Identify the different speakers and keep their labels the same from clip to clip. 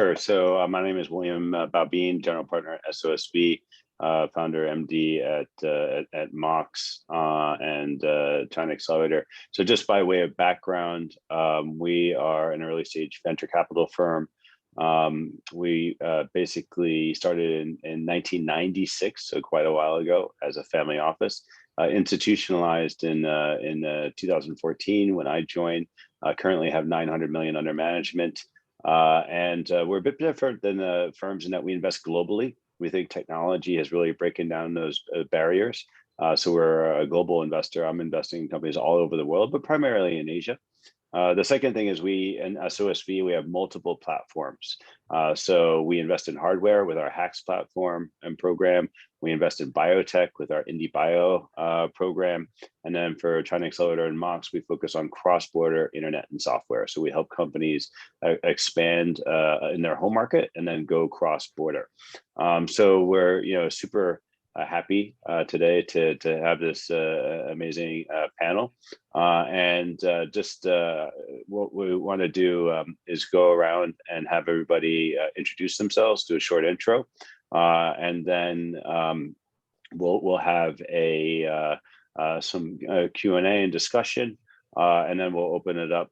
Speaker 1: Sure. So my name is William Bao Bean, general partner at SOSV, founder MD at MOX and China Accelerator. So just by way of background, we are an early stage venture capital firm. We basically started in 1996, so quite a while ago, as a family office. Institutionalized in 2014 when I joined. Currently have 900 million under management. And we're a bit different than the firms in that we invest globally. We think technology has really broken down those barriers. So we're a global investor. I'm investing in companies all over the world, but primarily in Asia. The second thing is we, in SOSV, we have multiple platforms. So we invest in hardware with our Hacks platform and program. We invest in biotech with our IndieBio program. And then for China Accelerator and MOX, we focus on cross-border internet and software. So we help companies expand in their home market and then go cross-border. So we're super happy today to have this amazing panel. And just what we want to do is go around and have everybody introduce themselves, do a short intro, and then we'll have some Q&A and discussion, and then we'll open it up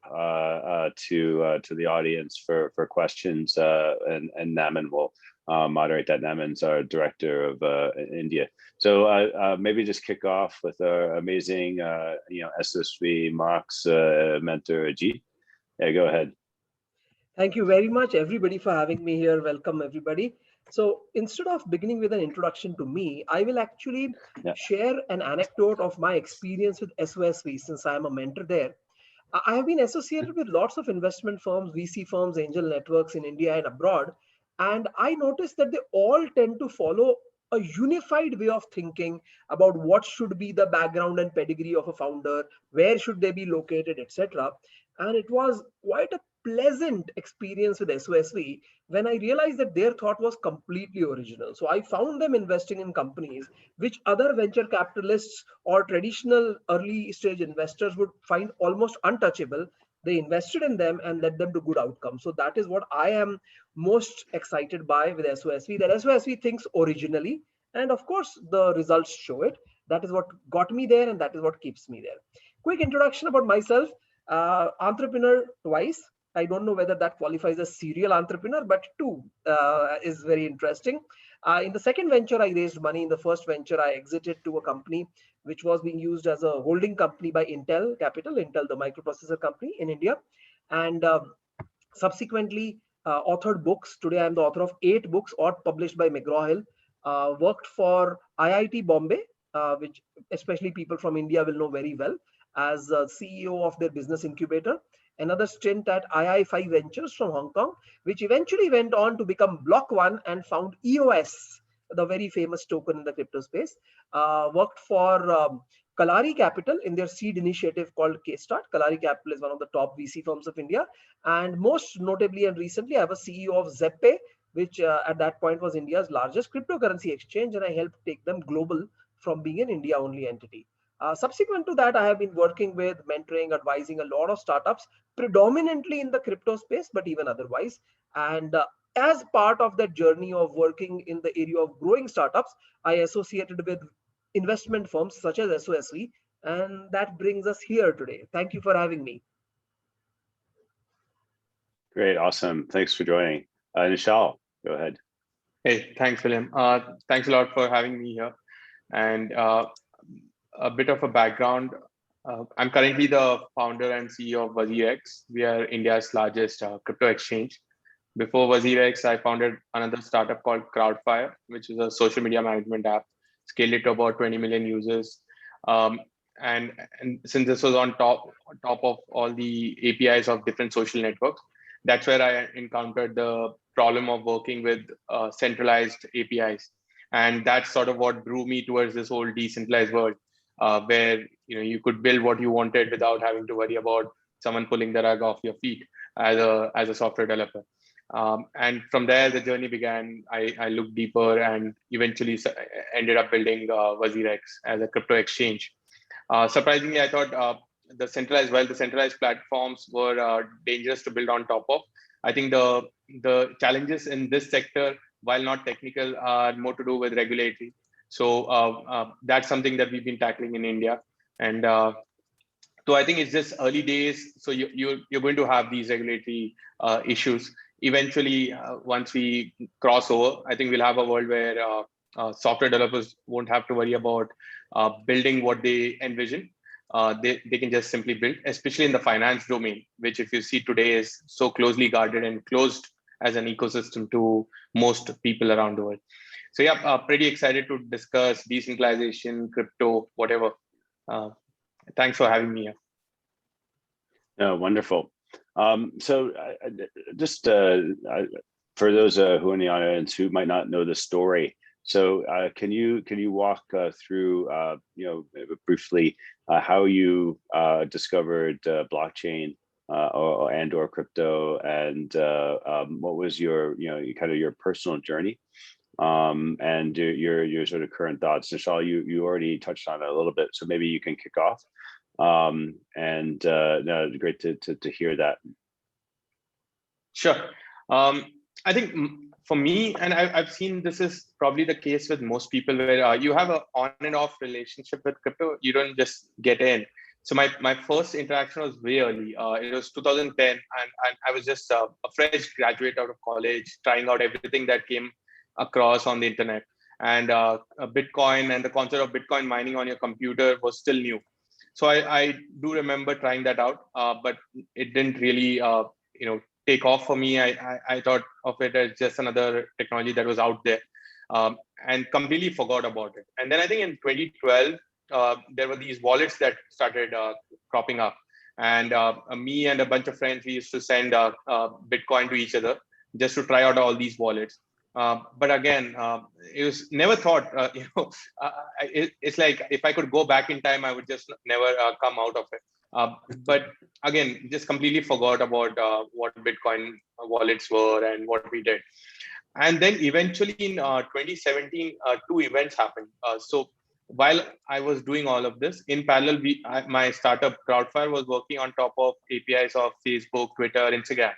Speaker 1: to the audience for questions, and Naman will moderate that. Naman's our director of India. So maybe just kick off with our amazing SOSV MOX mentor, Ajeet. Yeah, go ahead.
Speaker 2: Thank you very much, everybody, for having me here. Welcome, everybody. So instead of beginning with an introduction to me, I will actually share an anecdote of my experience with SOSV, since I am a mentor there. I have been associated with lots of investment firms, VC firms, angel networks in India and abroad. And I noticed that they all tend to follow a unified way of thinking about what should be the background and pedigree of a founder, where should they be located, etc. And it was quite a pleasant experience with SOSV when I realized that their thought was completely original. So I found them investing in companies which other venture capitalists or traditional early stage investors would find almost untouchable. They invested in them and led them to good outcomes. So that is what I am most excited by with SOSV, that SOSV thinks originally. And of course, the results show it. That is what got me there, and that is what keeps me there. Quick introduction about myself. Entrepreneur twice. I don't know whether that qualifies as serial entrepreneur, but two is very interesting. In the second venture, I raised money. In the first venture, I exited to a company which was being used as a holding company by Intel Capital, Intel, the microprocessor company in India. And subsequently authored books. Today, I'm the author of 8 books, all published by McGraw-Hill. Worked for IIT Bombay, which especially people from India will know very well, as CEO of their business incubator. Another stint at II5 Ventures from Hong Kong, which eventually went on to become Block One and found EOS, the very famous token in the crypto space. Worked for Kalari Capital in their seed initiative called K-Start. Kalari Capital is one of the top VC firms of India. And most notably and recently, I was CEO of ZepPay, which at that point was India's largest cryptocurrency exchange. And I helped take them global from being an India-only entity. Subsequent to that, I have been working with, mentoring, advising a lot of startups, predominantly in the crypto space, but even otherwise. And as part of that journey of working in the area of growing startups, I associated with investment firms such as SOSV, and that brings us here today. Thank you for having me.
Speaker 1: Great, awesome. Thanks for joining. Nischal, go ahead.
Speaker 3: Hey, thanks, William. Thanks a lot for having me here. And a bit of a background. I'm currently the founder and CEO of WazirX. We are India's largest crypto exchange. Before WazirX, I founded another startup called Crowdfire, which is a social media management app. Scaled it to about 20 million users. And since this was on top of all the APIs of different social networks, that's where I encountered the problem of working with centralized APIs. And that's sort of what drew me towards this whole decentralized world, where you could build what you wanted without having to worry about someone pulling the rug off your feet as a software developer. And from there, the journey began. I looked deeper and eventually ended up building WazirX as a crypto exchange. Surprisingly, I thought the centralized platforms were dangerous to build on top of. I think the the challenges in this sector, while not technical, are more to do with regulatory. So that's something that we've been tackling in India. And so I think it's just early days. So you're going to have these regulatory issues. Eventually, once we cross over, I think we'll have a world where software developers won't have to worry about building what they envision. They can just simply build, especially in the finance domain, which if you see today is so closely guarded and closed as an ecosystem to most people around the world. So yeah, pretty excited to discuss decentralization, crypto, whatever. Thanks for having me here.
Speaker 1: Oh, wonderful. So just for those who are in the audience who might not know the story, so can you walk through briefly how you discovered blockchain or crypto, and what was your kind of your personal journey, and your sort of current thoughts? Nischal, you already touched on it a little bit, so maybe you can kick off. And no, great to hear that.
Speaker 3: Sure. I think for me, and I've seen this is probably the case with most people, where you have an on and off relationship with crypto. You don't just get in. So my first interaction was way early. It was 2010, and I was just a fresh graduate out of college, trying out everything that came across on the internet. And Bitcoin and the concept of Bitcoin mining on your computer was still new. So I do remember trying that out, but it didn't really take off for me. I thought of it as just another technology that was out there, and completely forgot about it. And then I think in 2012, there were these wallets that started cropping up. And me and a bunch of friends, we used to send Bitcoin to each other just to try out all these wallets. But again, it was never thought, it's like if I could go back in time, I would just never come out of it. But again, just completely forgot about what Bitcoin wallets were and what we did. And then eventually in 2017, two events happened. So while I was doing all of this, in parallel, my startup Crowdfire was working on top of APIs of Facebook, Twitter, Instagram.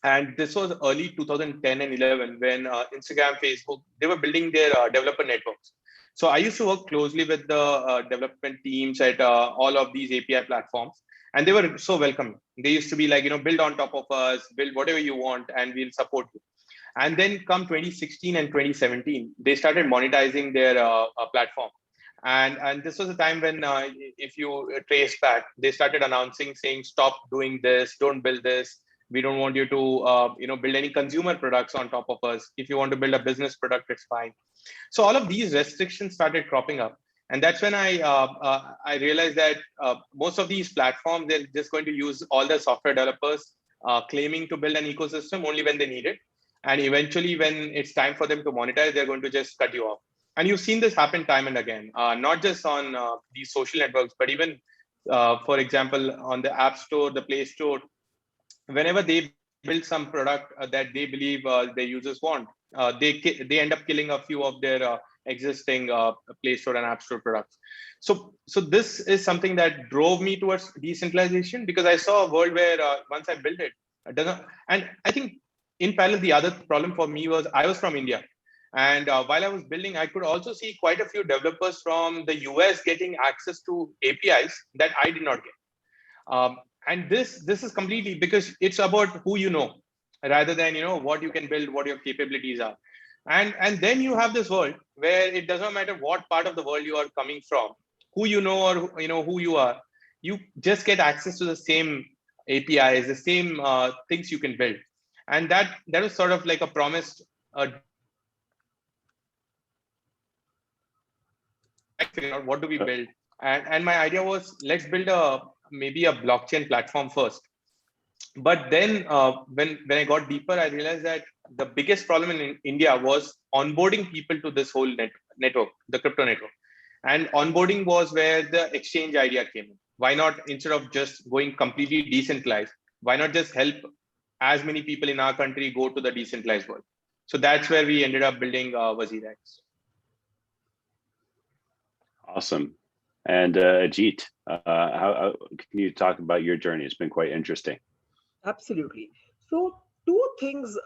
Speaker 3: And this was early 2010 and 11 when Instagram, Facebook, they were building their developer networks. So I used to work closely with the development teams at all of these API platforms. And they were so welcoming. They used to be like, build on top of us, build whatever you want, and we'll support you. And then come 2016 and 2017, they started monetizing their platform. And this was a time when, if you trace back, they started announcing, saying, stop doing this, don't build this. We don't want you to, build any consumer products on top of us. If you want to build a business product, it's fine. So all of these restrictions started cropping up, and that's when I realized that most of these platforms, they're just going to use all the software developers claiming to build an ecosystem only when they need it, and eventually when it's time for them to monetize, they're going to just cut you off. And you've seen this happen time and again, not just on these social networks, but even, for example, on the App Store, the Play Store. Whenever they build some product that they believe their users want, they end up killing a few of their existing Play Store and App Store products. So this is something that drove me towards decentralization, because I saw a world where once I built it, and I think in parallel, the other problem for me was I was from India. And while I was building, I could also see quite a few developers from the US getting access to APIs that I did not get. And this is completely because it's about who you know, rather than what you can build, what your capabilities are. And then you have this world where it doesn't matter what part of the world you are coming from, who you know, or who you are. You just get access to the same APIs, the same things you can build. And that was sort of like a promised figure out what do we build. And my idea was, let's build maybe a blockchain platform first. But then when I got deeper, I realized that the biggest problem in India was onboarding people to this whole network, the crypto network. And onboarding was where the exchange idea came in. Why not, instead of just going completely decentralized, why not just help as many people in our country go to the decentralized world? So that's where we ended up building WazirX.
Speaker 1: Awesome. And Ajeet, how can you talk about your journey? It's been quite interesting.
Speaker 2: Absolutely. So two things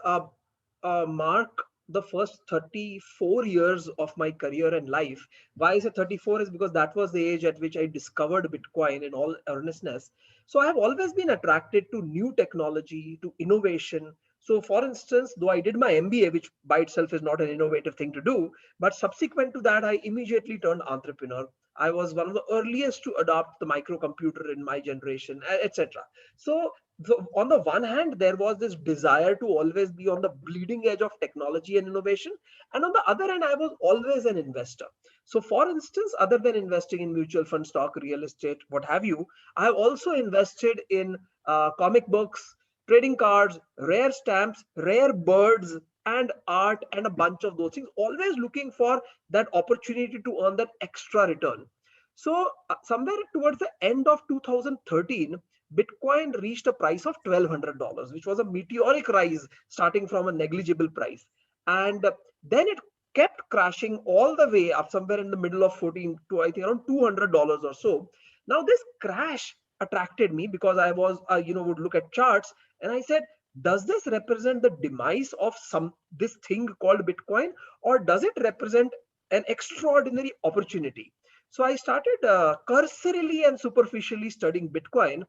Speaker 2: mark the first 34 years of my career and life. Why is it 34? Is because that was the age at which I discovered Bitcoin in all earnestness. So I have always been attracted to new technology, to innovation. So for instance, though I did my MBA, which by itself is not an innovative thing to do, but subsequent to that, I immediately turned entrepreneur. I was one of the earliest to adopt the microcomputer in my generation, etc. So on the one hand, there was this desire to always be on the bleeding edge of technology and innovation. And on the other hand, I was always an investor. So for instance, other than investing in mutual fund, stock, real estate, what have you, I have also invested in comic books, trading cards, rare stamps, rare birds, and art, and a bunch of those things, always looking for that opportunity to earn that extra return. So somewhere towards the end of 2013, Bitcoin reached a price of $1,200, which was a meteoric rise starting from a negligible price. And then it kept crashing all the way up somewhere in the middle of 14 to I think around $200 or so. Now this crash attracted me because I was, would look at charts and I said, does this represent the demise of this thing called Bitcoin, or does it represent an extraordinary opportunity? So I started cursorily and superficially studying Bitcoin,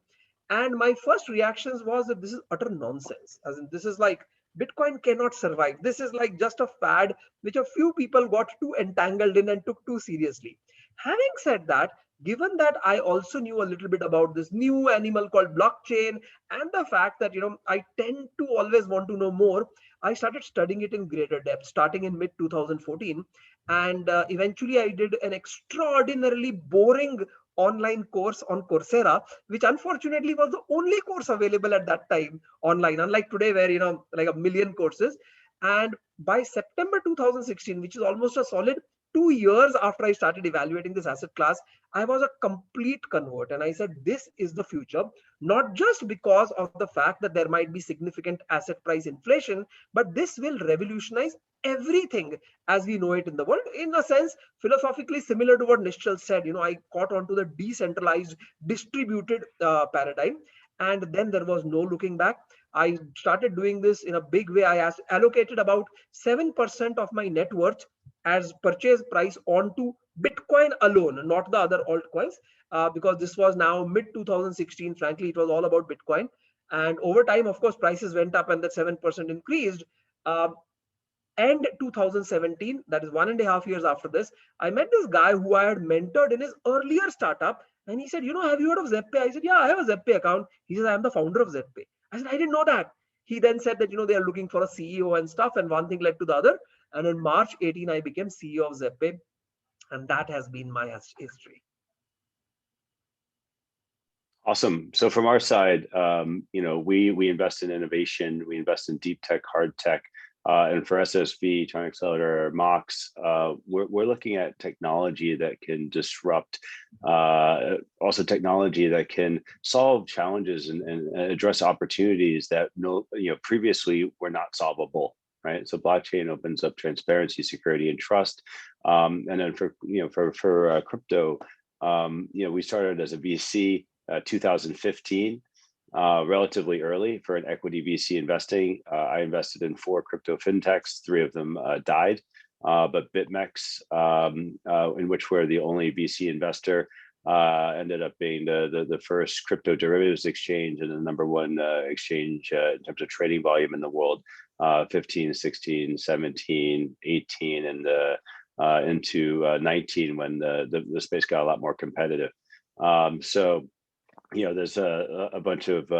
Speaker 2: and my first reactions was that this is utter nonsense. As in, this is like Bitcoin cannot survive. This is like just a fad which a few people got too entangled in and took too seriously. Having said that, given that I also knew a little bit about this new animal called blockchain, and the fact that I tend to always want to know more, I started studying it in greater depth starting in mid 2014. And eventually I did an extraordinarily boring online course on Coursera, which unfortunately was the only course available at that time online, unlike today where like a million courses. And by September 2016, which is almost a solid 2 years after I started evaluating this asset class, I was a complete convert. And I said, this is the future, not just because of the fact that there might be significant asset price inflation, but this will revolutionize everything as we know it in the world. In a sense, philosophically similar to what Nischal said, I caught on to the decentralized, distributed paradigm. And then there was no looking back. I started doing this in a big way. I allocated about 7% of my net worth as purchase price onto Bitcoin alone, not the other altcoins, because this was now mid 2016. Frankly, it was all about Bitcoin. And over time, of course, prices went up and that 7% increased. End 2017, that is 1.5 years after this, I met this guy who I had mentored in his earlier startup. And he said, have you heard of Zeppay? I said, yeah, I have a Zeppay account. He says, I am the founder of Zeppay. I said, I didn't know that. He then said that, they are looking for a CEO and stuff. And one thing led to the other. And in March 18, I became CEO of Zeppay. And that has been my history.
Speaker 1: Awesome. So from our side, we invest in innovation, we invest in deep tech, hard tech, and for SOSV, China Accelerator, MOX, we're looking at technology that can disrupt, also technology that can solve challenges and address opportunities that previously were not solvable. Right, so blockchain opens up transparency, security, and trust. And then for crypto, we started as a VC 2015, relatively early for an equity VC investing. I invested in 4 crypto fintechs. 3 of them died, but BitMEX, in which we're the only VC investor, ended up being the first crypto derivatives exchange and the #1 exchange in terms of trading volume in the world. 15, 16, 17, 18, and into 19 when the space got a lot more competitive. So, there's a bunch of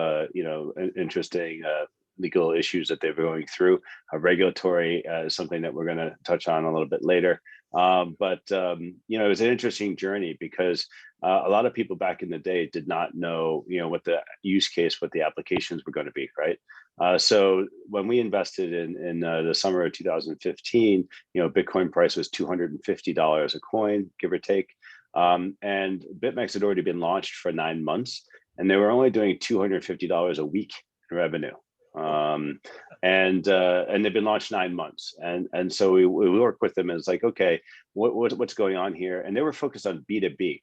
Speaker 1: interesting legal issues that they're going through. Regulatory is something that we're going to touch on a little bit later. But it was an interesting journey because a lot of people back in the day did not know, what the use case, what the applications were going to be, right? So when we invested in the summer of 2015, Bitcoin price was $250 a coin, give or take. And BitMEX had already been launched for 9 months, and they were only doing $250 a week in revenue. And they've been launched 9 months, and so we work with them, and it's like, okay, what's going on here? And they were focused on B2B.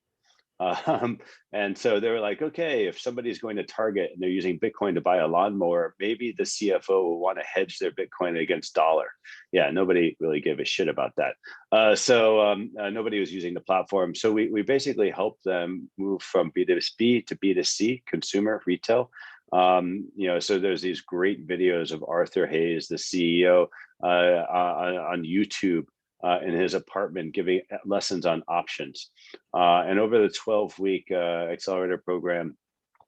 Speaker 1: And so they were like, okay, if somebody's going to Target and they're using Bitcoin to buy a lawnmower, maybe the CFO will want to hedge their Bitcoin against dollar. Yeah, nobody really gave a shit about that. Nobody was using the platform. So we basically helped them move from B2B to B2C, consumer retail. So there's these great videos of Arthur Hayes, the CEO, on YouTube in his apartment giving lessons on options. And over the 12-week accelerator program,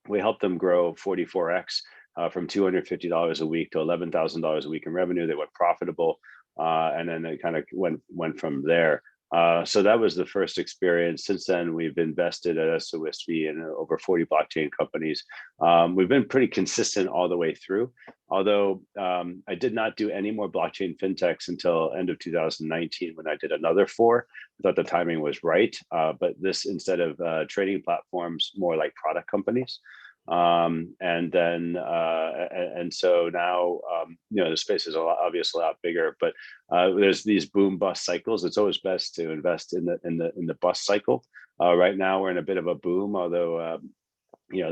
Speaker 1: we helped them grow 44x from $250 a week to $11,000 a week in revenue. They went profitable, and then it kind of went from there. So that was the first experience. Since then, we've invested at SOSV in over 40 blockchain companies. We've been pretty consistent all the way through, although I did not do any more blockchain fintechs until end of 2019 when I did another 4. I thought the timing was right, but this, instead of trading platforms, more like product companies. So now, the space is obviously a lot bigger, but there's these boom bust cycles. It's always best to invest in the bust cycle. Right now we're in a bit of a boom, although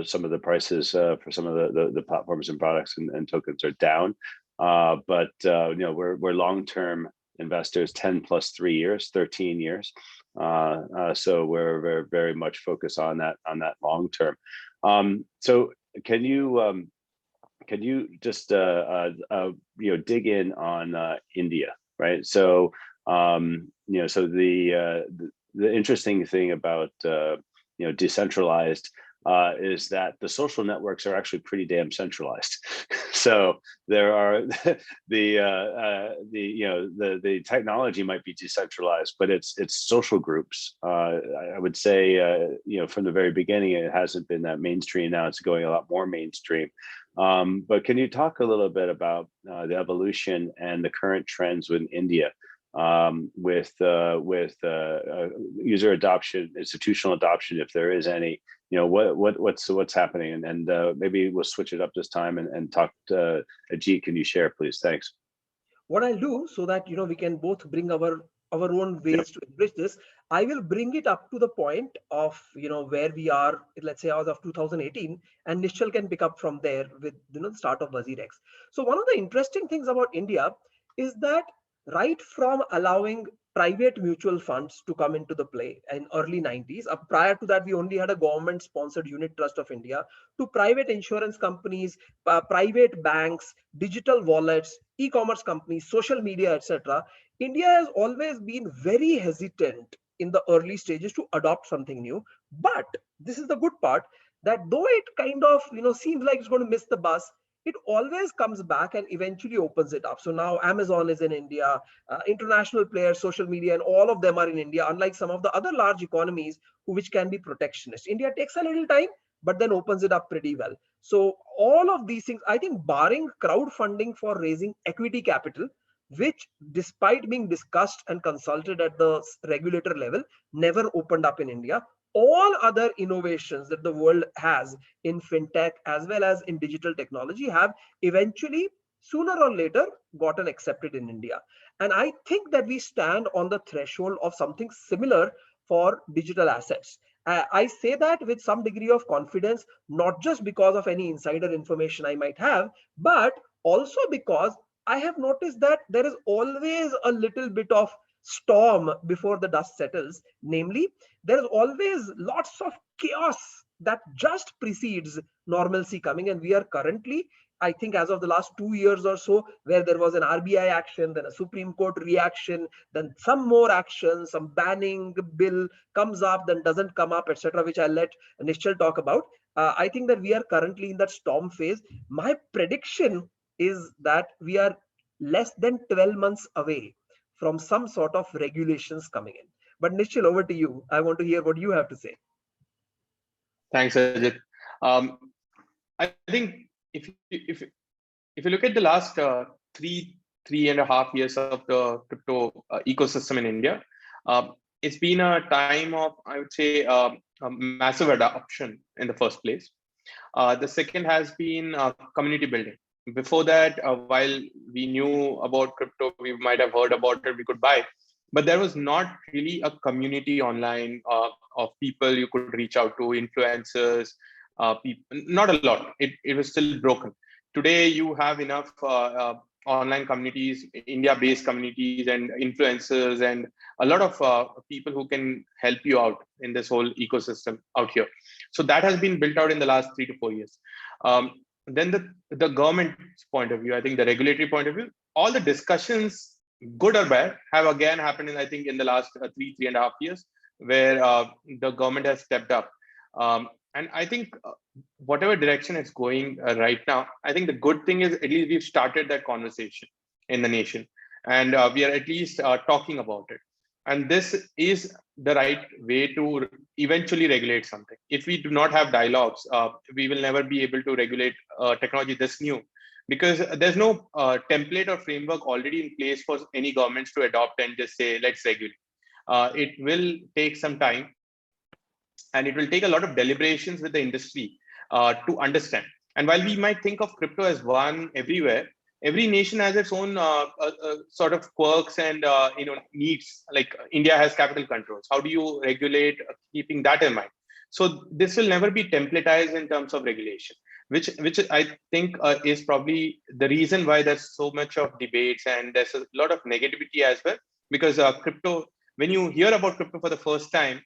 Speaker 1: some of the prices for some of the platforms and products and tokens are down. But we're long-term investors, 10 plus 3 years, 13 years. So we're very, very much focused on that long term. So can you just dig in on India, right? So so the interesting thing about decentralized is that the social networks are actually pretty damn centralized. So there are the technology might be decentralized, but it's social groups. I would say from the very beginning it hasn't been that mainstream. Now it's going a lot more mainstream. But can you talk a little bit about the evolution and the current trends within India? With user adoption, institutional adoption, if there is any, what's happening, and maybe we'll switch it up this time and talk to Ajeet. Can you share, please? Thanks.
Speaker 2: What I'll do, so that we can both bring our own ways to enrich this, I will bring it up to the point of where we are, let's say as of 2018, and Nischal can pick up from there with the start of WazirX. So one of the interesting things about India is that right from allowing private mutual funds to come into the play in early 90s, prior to that we only had a government sponsored unit trust of India, to private insurance companies, private banks, digital wallets, e-commerce companies, social media, etc. India has always been very hesitant in the early stages to adopt something new. But this is the good part, that though it kind of seems like it's going to miss the bus, it always comes back and eventually opens it up. So now Amazon is in India, international players, social media, and all of them are in India, unlike some of the other large economies which can be protectionist. India takes a little time, but then opens it up pretty well. So all of these things, I think, barring crowdfunding for raising equity capital, which despite being discussed and consulted at the regulator level, never opened up in India. All other innovations that the world has in fintech as well as in digital technology have eventually, sooner or later, gotten accepted in India. And I think that we stand on the threshold of something similar for digital assets. I say that with some degree of confidence, not just because of any insider information I might have, but also because I have noticed that there is always a little bit of storm before the dust settles. Namely, there's always lots of chaos that just precedes normalcy coming. And we are currently, I think, as of the last 2 years or so, where there was an RBI action, then a Supreme Court reaction, then some more action, some banning bill comes up, then doesn't come up, etc., which I'll let Nischal talk about. I think that we are currently in that storm phase. My prediction is that we are less than 12 months away from some sort of regulations coming in. But Nischal, over to you. I want to hear what you have to say.
Speaker 3: Thanks, Ajeet. I think if you look at the last three and a half years of the crypto ecosystem in India, it's been a time of, I would say, a massive adoption in the first place. The second has been community building. Before that, while we knew about crypto, we might have heard about it, we could buy. but there was not really a community online of people you could reach out to, influencers, people, not a lot. It was still broken. Today, you have enough online communities, India-based communities and influencers, and a lot of people who can help you out in this whole ecosystem out here. So that has been built out in the last 3 to 4 years. Then the government's point of view, I think the regulatory point of view, all the discussions, good or bad, have again happened I think in the last 3.5 years, where the government has stepped up. And I think whatever direction it's going right now, I think the good thing is at least we've started that conversation in the nation, and we are at least talking about it. And this is the right way to eventually regulate something. If we do not have dialogues, we will never be able to regulate technology this new, because there's no template or framework already in place for any governments to adopt and just say, let's regulate. It will take some time, and it will take a lot of deliberations with the industry to understand. And while we might think of crypto as one everywhere, every nation has its own sort of quirks and needs. Like India has capital controls. How do you regulate keeping that in mind? So this will never be templatized in terms of regulation, which I think is probably the reason why there's so much of debates and there's a lot of negativity as well. Because crypto, when you hear about crypto for the first time,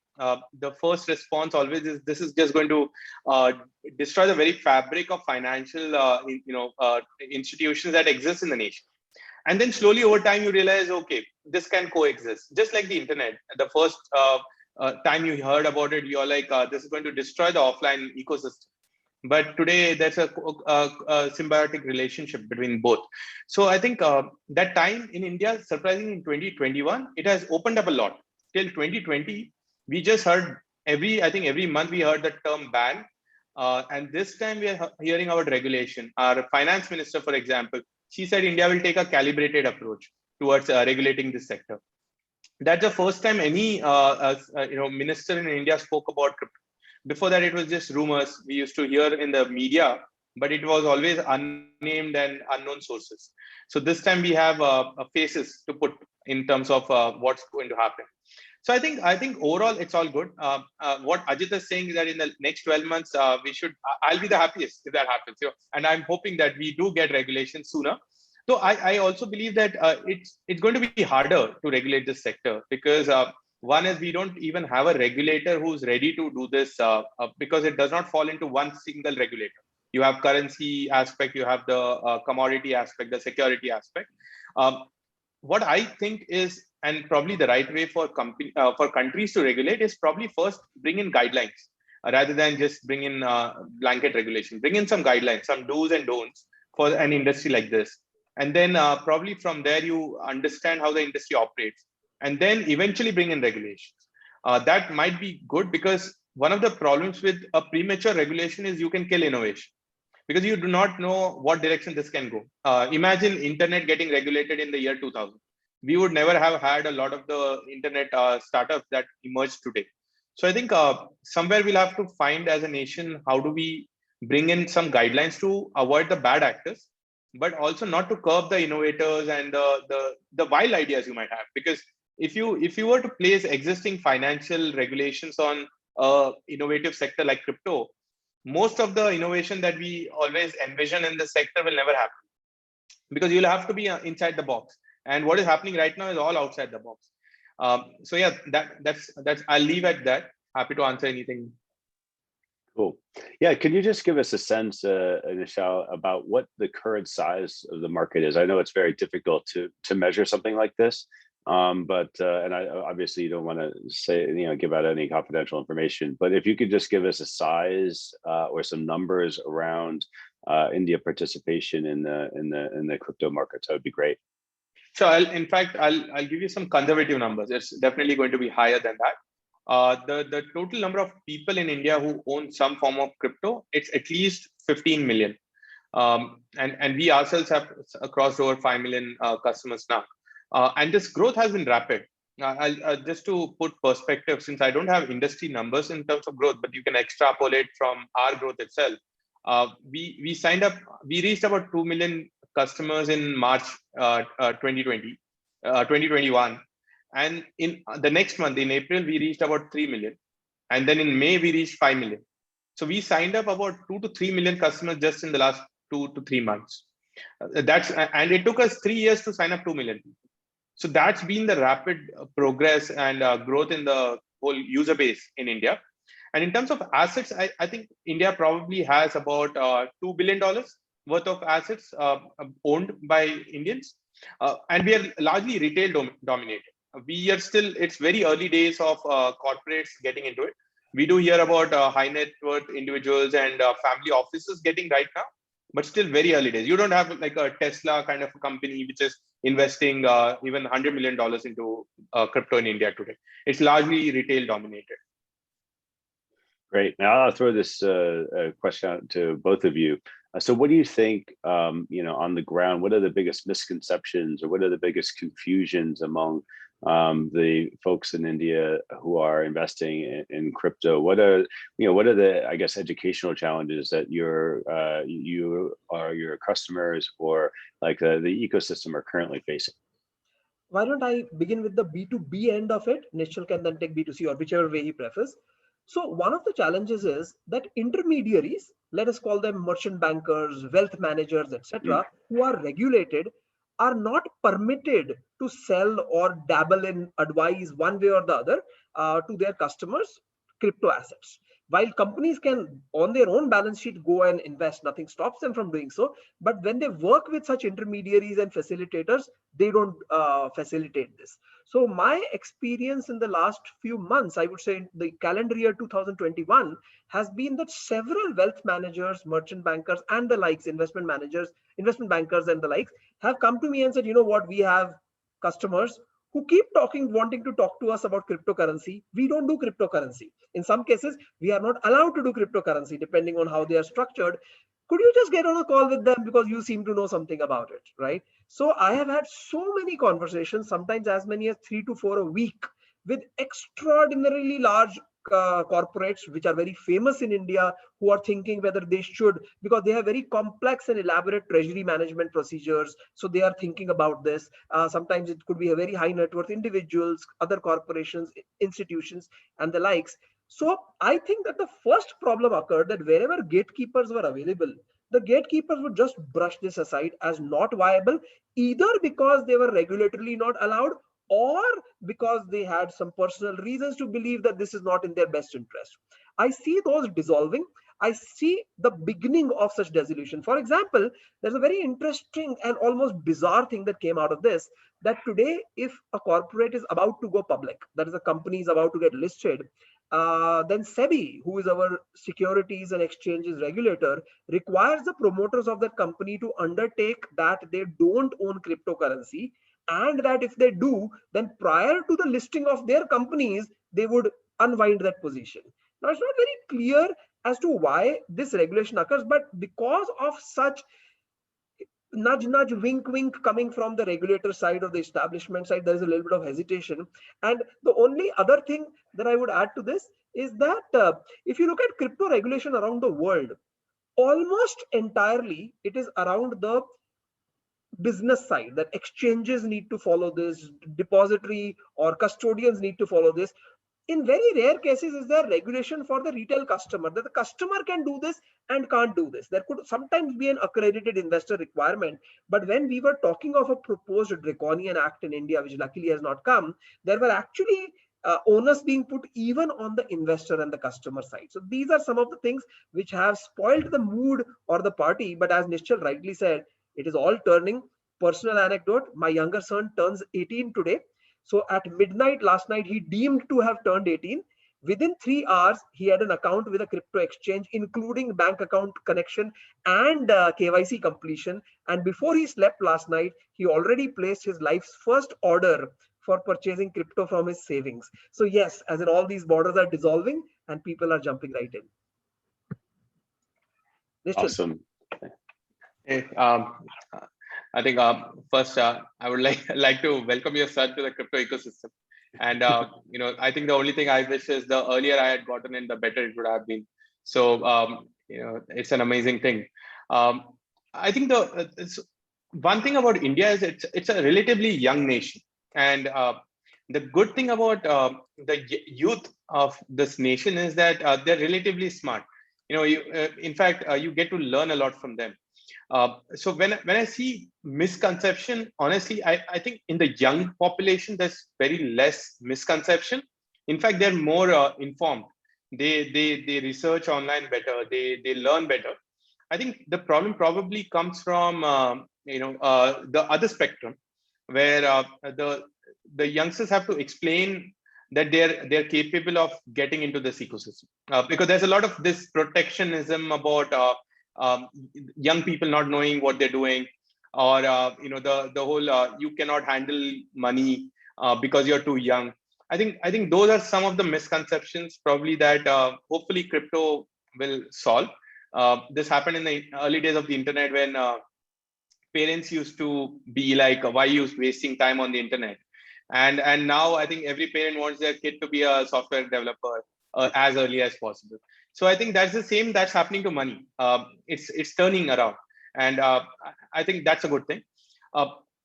Speaker 3: the first response always is this is just going to destroy the very fabric of financial institutions that exist in the nation. And then slowly over time you realize, okay, this can coexist. Just like the internet, the first time you heard about it, you're like, this is going to destroy the offline ecosystem. But today there's a symbiotic relationship between both. So I think that time in India, surprisingly in 2021, it has opened up a lot. Till 2020, we just heard I think every month we heard the term ban. And this time we are hearing about regulation. Our finance minister, for example, she said India will take a calibrated approach towards regulating this sector. That's the first time any minister in India spoke about crypto. Before that, it was just rumors we used to hear in the media, but it was always unnamed and unknown sources. So this time we have faces to put in terms of what's going to happen. So I think overall it's all good. What Ajeet is saying is that in the next 12 months, I'll be the happiest if that happens. And I'm hoping that we do get regulation sooner. So I also believe that it's going to be harder to regulate this sector, because one is we don't even have a regulator who's ready to do this because it does not fall into one single regulator. You have currency aspect, you have the commodity aspect, the security aspect. What I think is, and probably the right way for countries to regulate, is probably first bring in guidelines rather than just bring in blanket regulation. Bring in some guidelines, some do's and don'ts for an industry like this. And then probably from there, you understand how the industry operates, and then eventually bring in regulations. That might be good, because one of the problems with a premature regulation is you can kill innovation, because you do not know what direction this can go. Imagine internet getting regulated in the year 2000. We would never have had a lot of the internet startups that emerged today. So I think somewhere we'll have to find as a nation, how do we bring in some guidelines to avoid the bad actors, but also not to curb the innovators and the wild ideas you might have. Because if you were to place existing financial regulations on innovative sector like crypto, most of the innovation that we always envision in the sector will never happen, because you'll have to be inside the box. And what is happening right now is all outside the box. So yeah, that's I'll leave at that. Happy to answer anything.
Speaker 1: Cool. Yeah, can you just give us a sense, Nischal, about what the current size of the market is? I know it's very difficult to measure something like this, but I obviously you don't want to say, give out any confidential information. But if you could just give us a size or some numbers around India participation in the crypto markets, that would be great.
Speaker 3: So I'll give you some conservative numbers. It's definitely going to be higher than that. The total number of people in India who own some form of crypto, it's at least 15 million. And we ourselves have crossed over 5 million customers now. And this growth has been rapid. I'll just to put perspective, since I don't have industry numbers in terms of growth, but you can extrapolate from our growth itself. We reached about 2 million customers in March 2021. And in the next month, in April, we reached about 3 million. And then in May, we reached 5 million. So we signed up about 2 to 3 million customers just in the last 2 to 3 months. And it took us 3 years to sign up 2 million people. So that's been the rapid progress and growth in the whole user base in India. And in terms of assets, I think India probably has about $2 billion worth of assets owned by Indians. And we are largely retail dominated. We are still, it's very early days of corporates getting into it. We do hear about high net worth individuals and family offices getting right now, but still very early days. You don't have like a Tesla kind of a company which is investing even $100 million into crypto in India today. It's largely retail dominated.
Speaker 1: Great. Now I'll throw this question out to both of you. So what do you think, on the ground, what are the biggest misconceptions or what are the biggest confusions among the folks in India who are investing in crypto? What are the, I guess, educational challenges that you or your customers or like the ecosystem are currently facing?
Speaker 2: Why don't I begin with the B2B end of it? Nischal can then take B2C or whichever way he prefers. So one of the challenges is that intermediaries, let us call them merchant bankers, wealth managers, etc., who are regulated, are not permitted to sell or dabble in advise one way or the other to their customers crypto assets. While companies can on their own balance sheet go and invest, nothing stops them from doing so. But when they work with such intermediaries and facilitators, they don't facilitate this. So my experience in the last few months, I would say in the calendar year 2021, has been that several wealth managers, merchant bankers, and the likes, investment managers, investment bankers, and the likes have come to me and said, you know what, we have customers who keep wanting to talk to us about cryptocurrency. We don't do cryptocurrency. In some cases, we are not allowed to do cryptocurrency depending on how they are structured. Could you just get on a call with them because you seem to know something about it, right? So I have had so many conversations, sometimes as many as 3 to 4 a week, with extraordinarily large corporates which are very famous in India, who are thinking whether they should, because they have very complex and elaborate treasury management procedures. So they are thinking about this. Sometimes it could be a very high net worth individuals, other corporations, institutions, and the likes. So I think that the first problem occurred that wherever gatekeepers were available, the gatekeepers would just brush this aside as not viable, either because they were regulatorily not allowed or because they had some personal reasons to believe that this is not in their best interest. I see those dissolving. I see the beginning of such dissolution. For example, there's a very interesting and almost bizarre thing that came out of this, that today, if a corporate is about to go public, that is, a company is about to get listed, then SEBI, who is our Securities and Exchanges regulator, requires the promoters of that company to undertake that they don't own cryptocurrency, and that if they do, then prior to the listing of their companies, they would unwind that position. Now, it's not very clear as to why this regulation occurs, but because of such nudge, wink, wink coming from the regulator side or the establishment side, there is a little bit of hesitation. And the only other thing that I would add to this is that if you look at crypto regulation around the world, almost entirely it is around the business side, that exchanges need to follow this, depository or custodians need to follow this. In very rare cases is there regulation for the retail customer, that the customer can do this and can't do this. There could sometimes be an accredited investor requirement, but when we were talking of a proposed draconian act in India, which luckily has not come, there were actually onus being put even on the investor and the customer side. So these are some of the things which have spoiled the mood or the party. But as Nischal rightly said, it is all turning. Personal anecdote, my younger son turns 18 today. So at midnight last night, he deemed to have turned 18. Within 3 hours, he had an account with a crypto exchange, including bank account connection and KYC completion. And before he slept last night, he already placed his life's first order for purchasing crypto from his savings. So yes, as in all these borders are dissolving and people are jumping right in. Nischal.
Speaker 1: Awesome.
Speaker 3: Hey, I think first I would like to welcome your son to the crypto ecosystem. And I think the only thing I wish is the earlier I had gotten in, the better it would have been. So it's an amazing thing. I think one thing about India is it's a relatively young nation, and the good thing about the youth of this nation is that they're relatively smart. In fact, you get to learn a lot from them. So when I see misconception, honestly, I think in the young population, there's very less misconception. In fact, they're more informed. They research online better. They learn better. I think the problem probably comes from the other spectrum, where the youngsters have to explain that they're capable of getting into this ecosystem, because there's a lot of this protectionism about young people not knowing what they're doing, or the whole you cannot handle money because you're too young. I think those are some of the misconceptions probably that hopefully crypto will solve. This happened in the early days of the internet, when parents used to be like, why are you wasting time on the internet? And now I think every parent wants their kid to be a software developer as early as possible. So I think that's the same that's happening to money. It's turning around, and I think that's a good thing.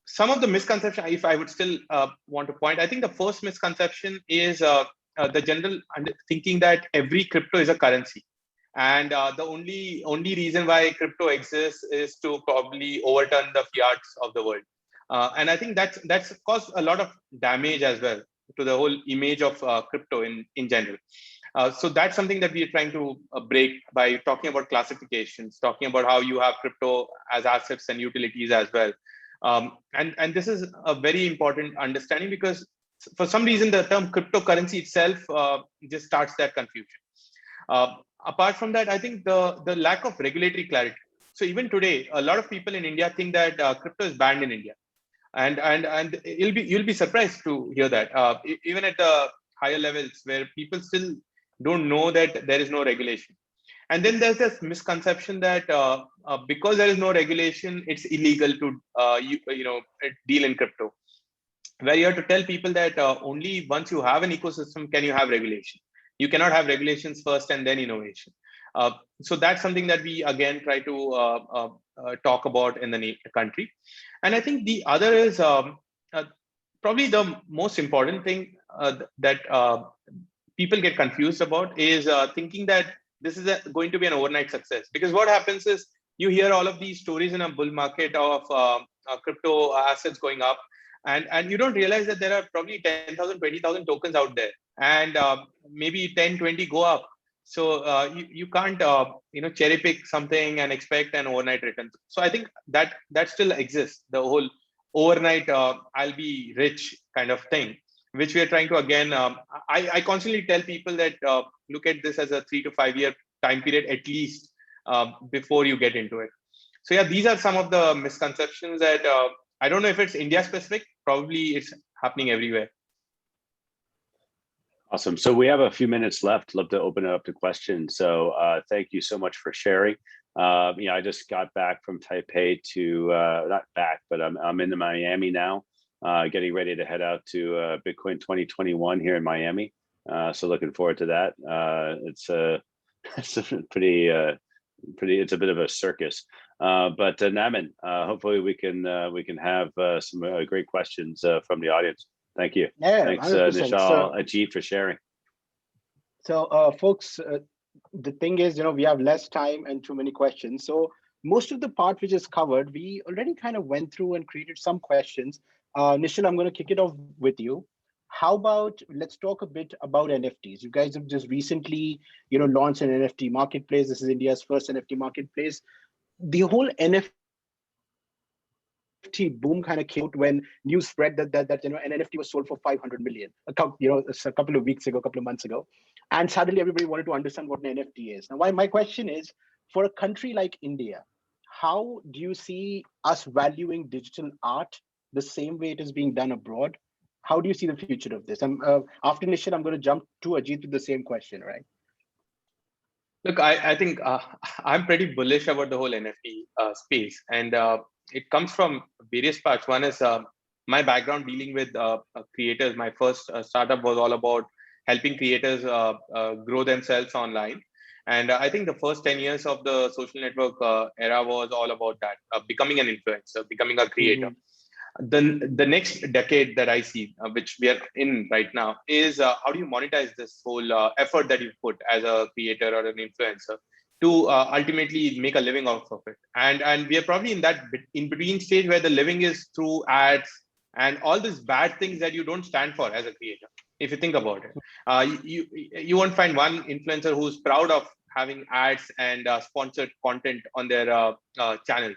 Speaker 3: Some of the misconception, if I would still want to point, I think the first misconception is the general thinking that every crypto is a currency, and the only reason why crypto exists is to probably overturn the fiats of the world. And I think that's caused a lot of damage as well to the whole image of crypto in general. So that's something that we are trying to break by talking about classifications, talking about how you have crypto as assets and utilities as well. And this is a very important understanding, because for some reason the term cryptocurrency itself just starts that confusion. Apart from that, I think the lack of regulatory clarity. So even today, a lot of people in India think that crypto is banned in India, and you'll be surprised to hear that even at the higher levels, where people still don't know that there is no regulation. And then there's this misconception that because there is no regulation, it's illegal to deal in crypto, where you have to tell people that only once you have an ecosystem can you have regulation. You cannot have regulations first and then innovation. So that's something that we again try to talk about in the country. And I think the other is probably the most important thing that people get confused about is thinking that this is going to be an overnight success. Because what happens is you hear all of these stories in a bull market of crypto assets going up, and you don't realize that there are probably 10,000, 20,000 tokens out there, and maybe 10, 20 go up. So you can't cherry pick something and expect an overnight return. So I think that still exists, the whole overnight I'll be rich kind of thing, which we are trying to again. I constantly tell people that look at this as a 3 to 5 year time period at least before you get into it. So yeah, these are some of the misconceptions that I don't know if it's India specific. Probably it's happening everywhere.
Speaker 1: Awesome. So we have a few minutes left. Love to open it up to questions. So thank you so much for sharing. I just got back from Taipei to not back, but I'm in Miami now, getting ready to head out to Bitcoin 2021 here in Miami. So looking forward to that. It's a pretty. It's a bit of a circus. But Naman, hopefully we can have some great questions from the audience. Thank you.
Speaker 4: Yeah,
Speaker 1: thanks,
Speaker 4: 100%.
Speaker 1: Nischal, Ajeet, for sharing.
Speaker 4: So, folks, the thing is, we have less time and too many questions. So most of the part which is covered, we already kind of went through and created some questions. Nischal, I'm going to kick it off with you. How about let's talk a bit about NFTs. You guys have just recently, launched an NFT marketplace. This is India's first NFT marketplace. The whole NFT boom kind of came out when news spread that an NFT was sold for 500 million a couple of weeks ago, a couple of months ago, and suddenly everybody wanted to understand what an NFT is. Now, my question is, for a country like India, how do you see us valuing digital art the same way it is being done abroad? How do you see the future of this? After Nischal, I'm going to jump to Ajeet with the same question, right?
Speaker 3: Look, I think I'm pretty bullish about the whole NFT space, and it comes from various parts. One is my background dealing with creators. My first startup was all about helping creators grow themselves online. And I think the first 10 years of the social network era was all about that, becoming an influencer, becoming a creator. the next decade that I see, which we are in right now, is how do you monetize this whole effort that you put as a creator or an influencer to ultimately make a living out of it. And we are probably in that in between stage where the living is through ads and all these bad things that you don't stand for as a creator. If you think about it, you won't find one influencer who's proud of having ads and sponsored content on their channel.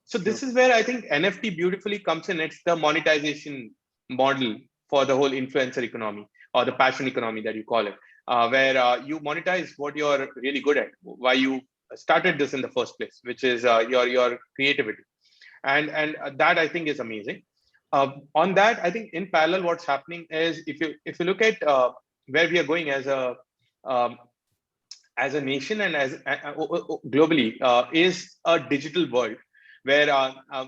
Speaker 3: So this is where I think NFT beautifully comes in. It's the monetization model for the whole influencer economy or the passion economy that you call it, where you monetize what you're really good at, why you started this in the first place, which is your creativity, and that I think is amazing. On that, I think in parallel, what's happening is if you look at where we are going as a nation and as globally, is a digital world where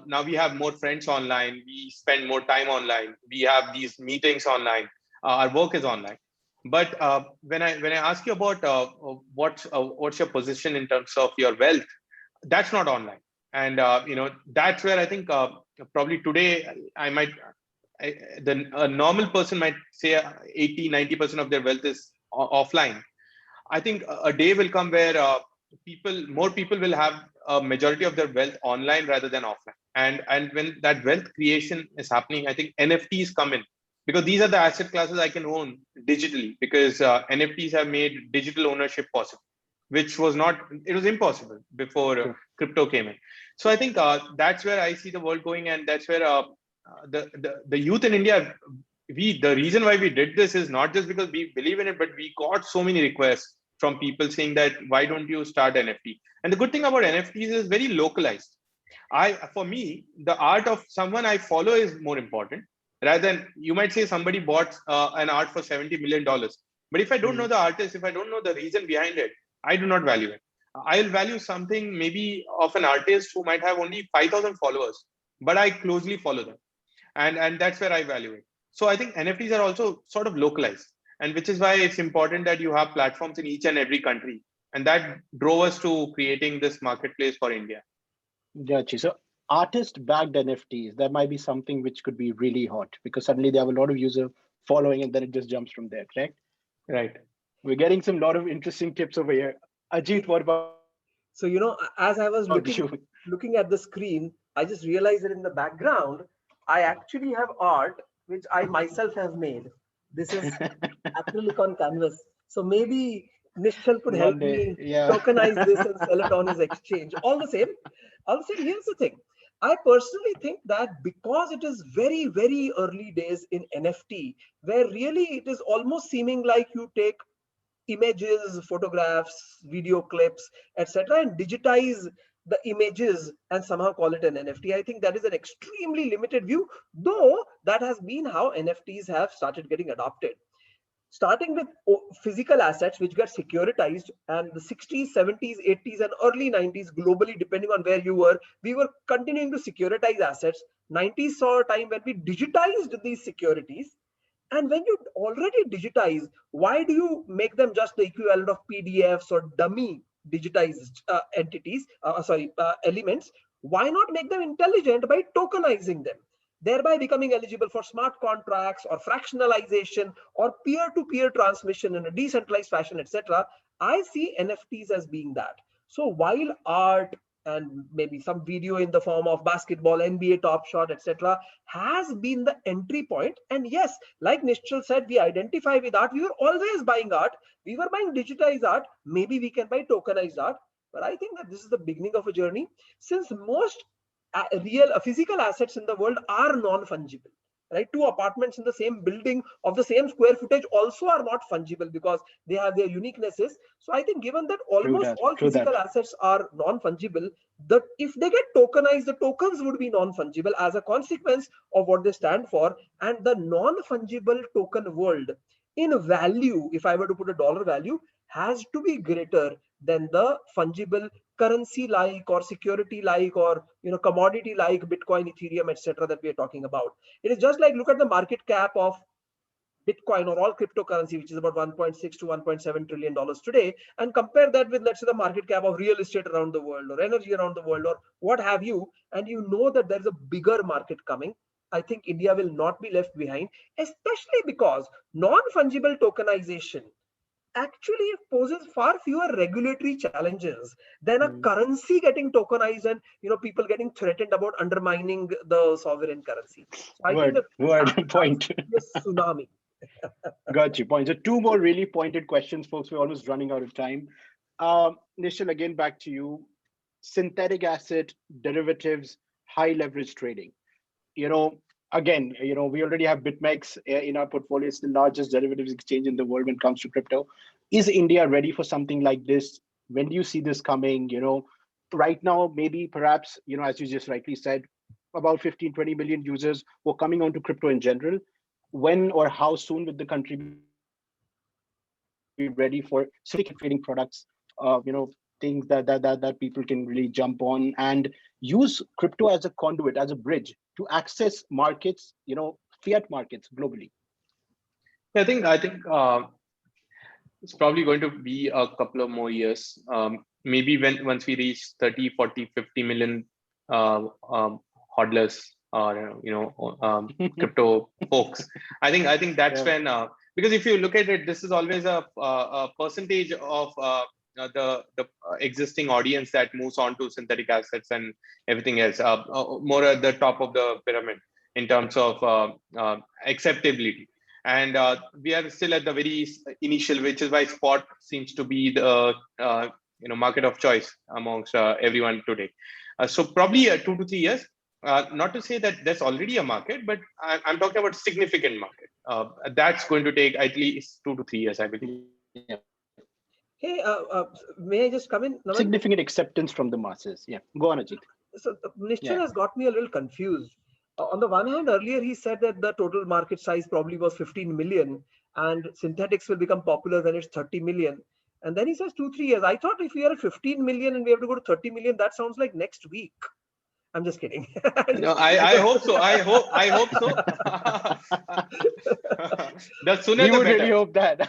Speaker 3: now we have more friends online, we spend more time online, we have these meetings online, our work is online. But when I ask you about what's your position in terms of your wealth, that's not online. And that's where I think probably today a normal person might say 80-90% of their wealth is offline. I think a day will come where more people will have a majority of their wealth online rather than offline. And when that wealth creation is happening, I think NFTs come in, because these are the asset classes I can own digitally, because NFTs have made digital ownership possible, which was impossible before crypto came in. So I think that's where I see the world going, and that's where the youth in India, the reason why we did this is not just because we believe in it, but we got so many requests from people saying that, why don't you start NFT? And the good thing about NFTs is very localized. For me, the art of someone I follow is more important, rather than, you might say somebody bought an art for $70 million. But if I don't know the artist, if I don't know the reason behind it, I do not value it. I'll value something maybe of an artist who might have only 5,000 followers, but I closely follow them. And that's where I value it. So I think NFTs are also sort of localized, and which is why it's important that you have platforms in each and every country. And that drove us to creating this marketplace for India.
Speaker 4: Gotcha. So artist-backed NFTs, that might be something which could be really hot, because suddenly they have a lot of user following and then it just jumps from there, correct?
Speaker 3: Right.
Speaker 4: We're getting some lot of interesting tips over here. Ajeet, what about?
Speaker 2: So, as I was looking at the screen, I just realized that in the background, I actually have art which I myself have made. This is acrylic on canvas. So maybe Nischal could help me tokenize this and sell it on his exchange. All the same, here's the thing. I personally think that because it is very, very early days in NFT, where really it is almost seeming like you take images, photographs, video clips, etc., and digitize the images and somehow call it an NFT. I think that is an extremely limited view, though that has been how NFTs have started getting adopted. Starting with physical assets which got securitized, and the 60s, 70s, 80s, and early 90s globally, depending on where you were, we were continuing to securitize assets. 90s saw a time when we digitized these securities. And when you already digitize, why do you make them just the equivalent of PDFs or dummy digitized elements? Why not make them intelligent by tokenizing them, thereby becoming eligible for smart contracts or fractionalization or peer-to-peer transmission in a decentralized fashion, etc.? I see NFTs as being that. So while art and maybe some video in the form of basketball, NBA Top Shot, etc., has been the entry point. And yes, like Nischal said, we identify with art. We were always buying art. We were buying digitized art. Maybe we can buy tokenized art. But I think that this is the beginning of a journey, since most real physical assets in the world are non-fungible. Right, two apartments in the same building of the same square footage also are not fungible because they have their uniquenesses. So I think given that almost all physical assets are non-fungible, that if they get tokenized, the tokens would be non-fungible as a consequence of what they stand for. And the non-fungible token world in value, if I were to put a dollar value, has to be greater than the fungible currency like or security like or commodity like Bitcoin, Ethereum, etc. that we are talking about. It is just like, look at the market cap of Bitcoin or all cryptocurrency, which is about $1.6 to $1.7 trillion today, and compare that with, let's say, the market cap of real estate around the world or energy around the world or what have you, and you know that there's a bigger market coming. I think India will not be left behind, especially because non-fungible tokenization actually poses far fewer regulatory challenges than a currency getting tokenized and people getting threatened about undermining the sovereign currency. So I think
Speaker 4: word point.
Speaker 2: A tsunami.
Speaker 4: Got you. Point. So two more really pointed questions, folks. We're almost running out of time. Nischal, again back to you. Synthetic asset, derivatives, high leverage trading. Again, we already have BitMEX in our portfolio. It's the largest derivatives exchange in the world when it comes to crypto. Is India ready for something like this? When do you see this coming? Right now, maybe perhaps, as you just rightly said, about 15, 20 million users who are coming onto crypto in general. When or how soon will the country be ready for synthetic trading products, things that people can really jump on and use crypto as a conduit, as a bridge to access markets, fiat markets globally?
Speaker 3: I think it's probably going to be a couple of more years. Maybe once we reach 30, 40, 50 million hodlers or crypto folks, I think that's when, because if you look at it, this is always a percentage of the existing audience that moves on to synthetic assets and everything else, more at the top of the pyramid in terms of acceptability. And we are still at the very initial, which is why spot seems to be the market of choice amongst everyone today. So probably 2 to 3 years. Not to say that there's already a market, but I'm talking about significant market. That's going to take at least 2 to 3 years, I believe.
Speaker 4: Yeah.
Speaker 2: Hey, may I just come in? Naman?
Speaker 4: Significant acceptance from the masses. Yeah, go on, Ajeet.
Speaker 2: So Nischal has got me a little confused. On the one hand, earlier he said that the total market size probably was 15 million and synthetics will become popular when it's 30 million. And then he says 2-3 years. I thought if we are at 15 million and we have to go to 30 million, that sounds like next week. I'm just kidding.
Speaker 3: No, I hope so. I hope so. The sooner
Speaker 4: we
Speaker 3: the
Speaker 4: would
Speaker 3: better.
Speaker 4: really hope that.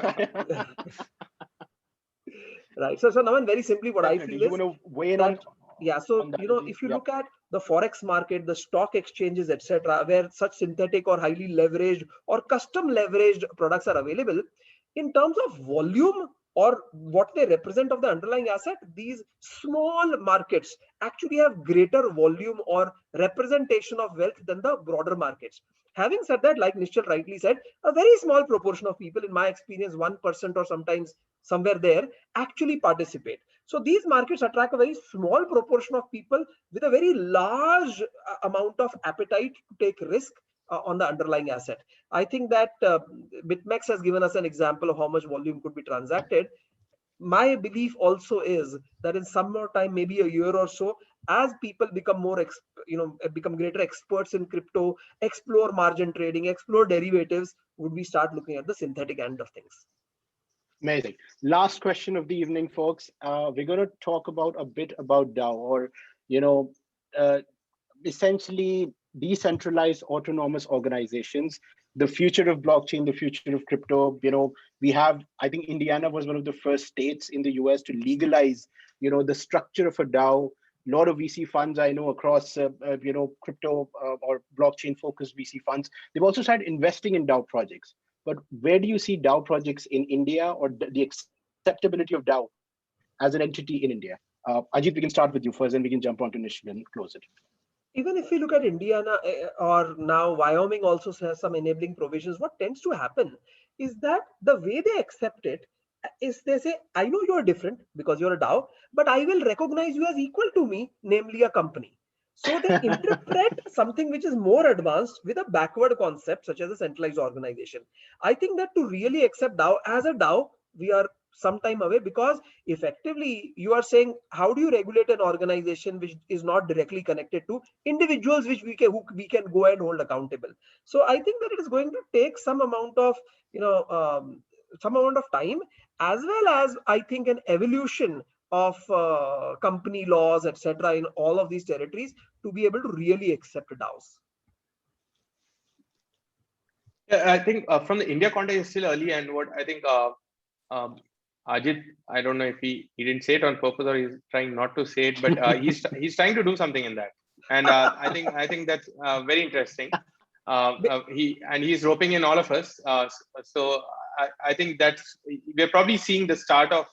Speaker 2: Right. So Naman, very simply what
Speaker 4: Definitely.
Speaker 2: I feel
Speaker 4: you want to weigh in on?
Speaker 2: Yeah. So, if you look at the Forex market, the stock exchanges, etc., where such synthetic or highly leveraged or custom leveraged products are available, in terms of volume or what they represent of the underlying asset, these small markets actually have greater volume or representation of wealth than the broader markets. Having said that, like Nischal rightly said, a very small proportion of people, in my experience, 1% or sometimes somewhere there, actually participate. So these markets attract a very small proportion of people with a very large amount of appetite to take risk on the underlying asset. I think that BitMEX has given us an example of how much volume could be transacted. My belief also is that in some more time, maybe a year or so, as people become more, become greater experts in crypto, explore margin trading, explore derivatives, would we start looking at the synthetic end of things?
Speaker 4: Amazing. Last question of the evening, folks. We're going to talk about a bit about DAO, or essentially decentralized autonomous organizations, the future of blockchain, the future of crypto. We have, I think Indiana was one of the first states in the US to legalize, the structure of a DAO. A lot of VC funds I know across, crypto or blockchain focused VC funds, they've also started investing in DAO projects. But where do you see DAO projects in India, or the acceptability of DAO as an entity in India? Ajeet, we can start with you first, and we can jump on to Nischal and close it.
Speaker 2: Even if we look at Indiana or now Wyoming also has some enabling provisions, what tends to happen is that the way they accept it is they say, I know you're different because you're a DAO, but I will recognize you as equal to me, namely a company. So they interpret something which is more advanced with a backward concept such as a centralized organization. I think that to really accept DAO as a DAO, we are some time away, because effectively you are saying, how do you regulate an organization which is not directly connected to individuals which we can go and hold accountable? So I think that it is going to take some amount of time, as well as I think an evolution of company laws, etc., in all of these territories to be able to really accept DAOs.
Speaker 3: Yeah, I think from the India context, it's still early, and what I think Ajeet, I don't know if he didn't say it on purpose or he's trying not to say it, but he's trying to do something in that, and I think that's very interesting. He's roping in all of us. So I think we're probably seeing the start of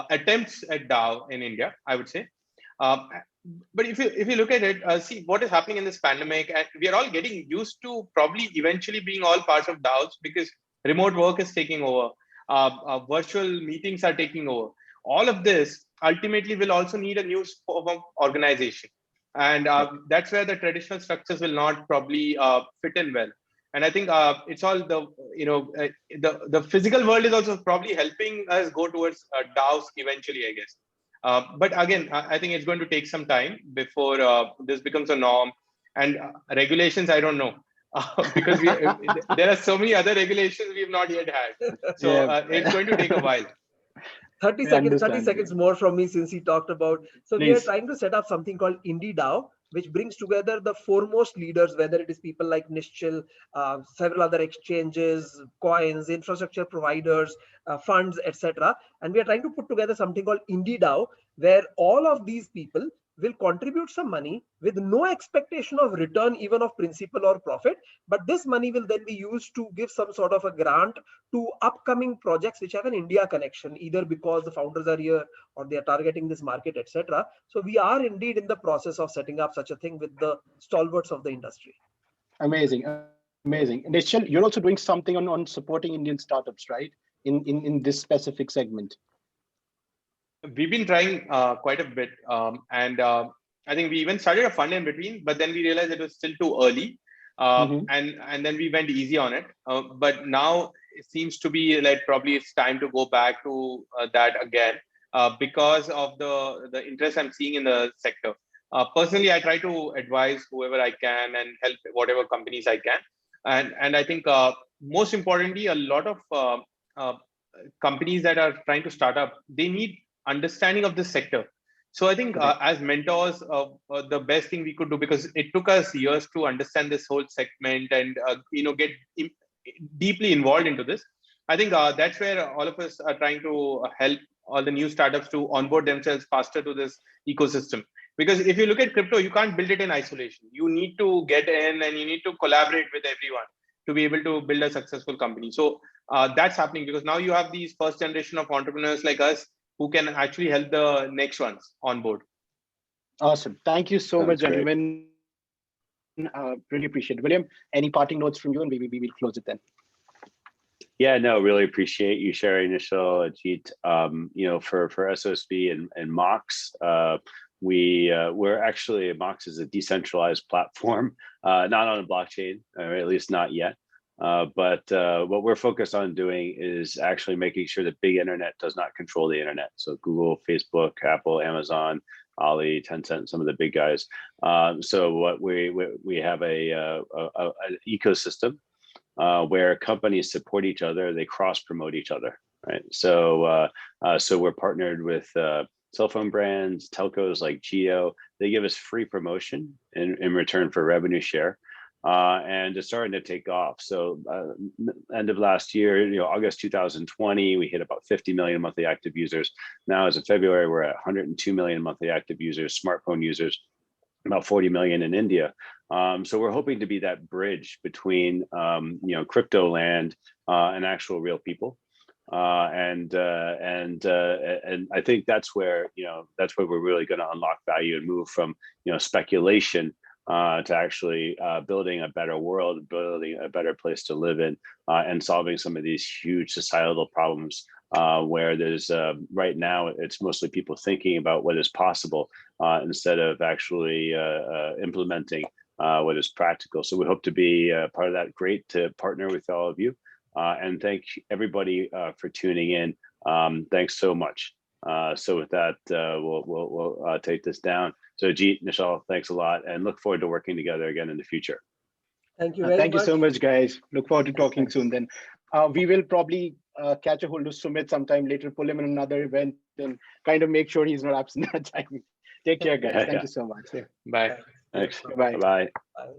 Speaker 3: attempts at DAO in India, I would say. But if you look at it, see what is happening in this pandemic, and we are all getting used to probably eventually being all parts of DAOs because remote work is taking over, virtual meetings are taking over. All of this ultimately will also need a new form of organization, and that's where the traditional structures will not probably fit in well. And I think it's all the physical world is also probably helping us go towards DAOs eventually, I guess. But again, I think it's going to take some time before this becomes a norm. And regulations, I don't know, because there are so many other regulations we've not yet had. So it's going to take a while.
Speaker 2: 30 seconds more from me, since he talked about. So we are trying to set up something called Indie DAO, which brings together the foremost leaders, whether it is people like Nischal, several other exchanges, coins, infrastructure providers, funds, etc. And we are trying to put together something called Indie DAO, where all of these people will contribute some money with no expectation of return, even of principal or profit. But this money will then be used to give some sort of a grant to upcoming projects which have an India connection, either because the founders are here or they are targeting this market, etc. So we are indeed in the process of setting up such a thing with the stalwarts of the industry.
Speaker 4: Amazing. Nischal, you're also doing something on supporting Indian startups, right? In this specific segment.
Speaker 3: We've been trying quite a bit, and I think we even started a fund in between, but then we realized it was still too early, and then we went easy on it. But now it seems to be like probably it's time to go back to that again because of the interest I'm seeing in the sector. Personally, I try to advise whoever I can and help whatever companies I can, and I think most importantly, a lot of companies that are trying to start up, they need understanding of this sector. So I think as mentors, the best thing we could do, because it took us years to understand this whole segment and get deeply involved into this. I think that's where all of us are trying to help all the new startups to onboard themselves faster to this ecosystem. Because if you look at crypto, you can't build it in isolation. You need to get in and you need to collaborate with everyone to be able to build a successful company. So that's happening because now you have these first generation of entrepreneurs like us who can actually help the next ones on board.
Speaker 4: Awesome. Thank you so much, gentlemen. Really appreciate it. William, any parting notes from you, and we will close it then.
Speaker 1: Yeah, no, really appreciate you sharing, Nischal, Ajeet. For SOSV and MOX, we're actually, MOX is a decentralized platform, not on a blockchain, or at least not yet. But what we're focused on doing is actually making sure that big internet does not control the internet. So Google, Facebook, Apple, Amazon, Ali, Tencent, some of the big guys. So what we have an ecosystem where companies support each other, they cross promote each other, right? So we're partnered with cell phone brands, telcos like Geo. They give us free promotion in return for revenue share. And it's starting to take off. So end of last year, August 2020, we hit about 50 million monthly active users. Now as of February, we're at 102 million monthly active users, smartphone users, about 40 million in India. So we're hoping to be that bridge between, crypto land and actual real people. And I think that's where we're really going to unlock value and move from, speculation to actually building a better world, building a better place to live in, and solving some of these huge societal problems where there's right now it's mostly people thinking about what is possible instead of actually implementing what is practical. So we hope to be part of that. Great to partner with all of you, and thank everybody for tuning in. Thanks so much. So with that, we'll take this down. So Ajeet, Nischal, thanks a lot, and look forward to working together again in the future.
Speaker 2: Thank you very much.
Speaker 4: Thank you so much, guys. Look forward to talking soon then. We will probably catch a hold of Sumit sometime later, pull him in another event and kind of make sure he's not absent that time. Take care, guys. Thank you so much.
Speaker 3: Bye.
Speaker 1: Thanks.
Speaker 4: Bye.
Speaker 1: Bye.
Speaker 2: Bye.